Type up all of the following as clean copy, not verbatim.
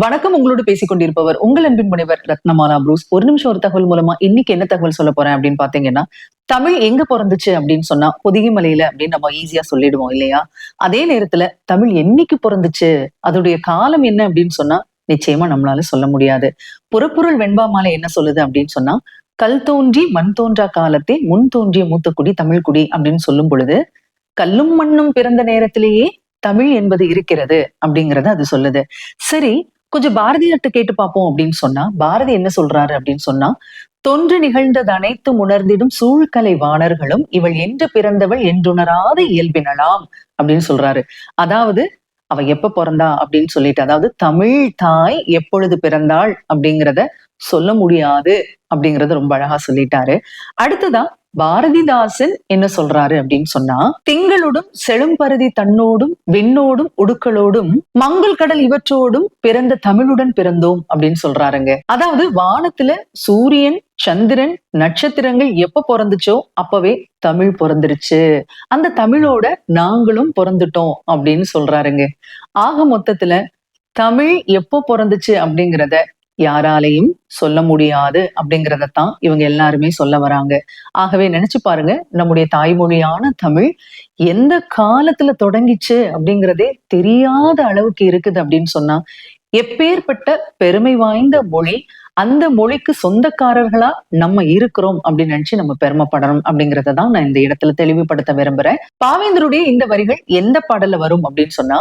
வணக்கம். உங்களோடு பேசிக் கொண்டிருப்பவர் உங்கள் அன்பின் முனைவர் ரத்னமாலா புரூஸ். ஒரு நிமிஷம் ஒரு தகவல் மூலமா இன்னைக்கு என்ன தகவல் சொல்ல போறேன் அப்படின்னு பாத்தீங்கன்னா, தமிழ் எங்க பிறந்துச்சு அப்படின்னு சொன்னா பொதிகை மலையில அப்படின்னு நம்ம ஈஸியா சொல்லிடுவோம் இல்லையா? அதே நேரத்துல தமிழ் என்னைக்கு பிறந்துச்சு, அதோடைய காலம் என்ன அப்படின்னு சொன்னா நிச்சயமா நம்மளால சொல்ல முடியாது. புறப்பொருள் வெண்பா மாலை என்ன சொல்லுது அப்படின்னு சொன்னா, கல் தோன்றி மண் தோன்றா காலத்தே முன் தோன்றிய மூத்த குடி தமிழ் குடி அப்படின்னு சொல்லும் பொழுது, கல்லும் மண்ணும் பிறந்த நேரத்திலேயே தமிழ் என்பது இருக்கிறது அப்படிங்கறத அது சொல்லுது. சரி, கொஞ்சம் பாரதியார்ட்ட கேட்டு பார்ப்போம் அப்படின்னு சொன்னா, பாரதி என்ன சொல்றாரு அப்படின்னு சொன்னா, தொன்று நிகழ்ந்தது அனைத்தும் உணர்ந்திடும் சூழ்கலை வாணர்களும் இவள் என்று பிறந்தவள் என்றுணராத இயல்பினளாம் அப்படின்னு சொல்றாரு. அதாவது அவ எப்ப பிறந்தா அப்படின்னு சொல்லிட்டு, அதாவது தமிழ் தாய் எப்பொழுது பிறந்தாள் அப்படிங்கிறத சொல்ல முடியாது அப்படிங்கறத ரொம்ப அழகா சொல்லிட்டாரு. அடுத்ததா பாரதிதாசன் என்ன சொல்றாரு அப்படின்னு சொன்னா, திங்களோடும் செழும்பருதி தன்னோடும் விண்ணோடும் உடுக்களோடும் மங்கள் கடல் இவற்றோடும் பிறந்த தமிழுடன் பிறந்தோம் அப்படின்னு சொல்றாருங்க. அதாவது வானத்துல சூரியன், சந்திரன், நட்சத்திரங்கள் எப்ப பிறந்துச்சோ அப்பவே தமிழ் பிறந்துருச்சு. அந்த தமிழோட நாங்களும் பிறந்துட்டோம் அப்படின்னு சொல்றாருங்க. ஆக மொத்தத்துல தமிழ் எப்போ பிறந்துச்சு அப்படிங்கிறத யாராலையும் சொல்ல முடியாது அப்படிங்கிறதத்தான் இவங்க எல்லாருமே சொல்ல வராங்க. ஆகவே நினைச்சு பாருங்க, நம்முடைய தாய்மொழியான தமிழ் எந்த காலத்துல தொடங்கிச்சு அப்படிங்கிறதே தெரியாத அளவுக்கு இருக்குது அப்படின்னு சொன்னா, எப்பேற்பட்ட பெருமை வாய்ந்த மொழி, அந்த மொழிக்கு சொந்தக்காரர்களா நம்ம இருக்கிறோம் அப்படின்னு நினைச்சு நம்ம பெருமைப்படணும் அப்படிங்கறத தான் நான் இந்த இடத்துல தெளிவுபடுத்த விரும்புறேன். பாவேந்தருடைய இந்த வரிகள் எந்த பாடல்ல வரும் அப்படின்னு சொன்னா,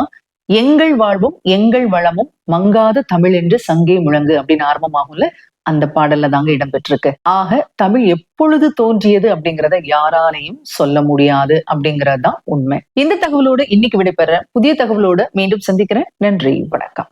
எங்கள் வாழ்வும் எங்கள் வளமும் மங்காத தமிழ் என்று சங்கே முழங்கு அப்படின்னு ஆரம்பமாகும்ல, அந்த பாடல்ல தாங்க இடம்பெற்றிருக்கு. ஆக தமிழ் எப்பொழுது தோன்றியது அப்படிங்கிறத யாராலையும் சொல்ல முடியாது அப்படிங்கிறது தான் உண்மை. இந்த தகவலோடு இன்னைக்கு விடைபெற புதிய தகவலோடு மீண்டும் சந்திக்கிறேன். நன்றி, வணக்கம்.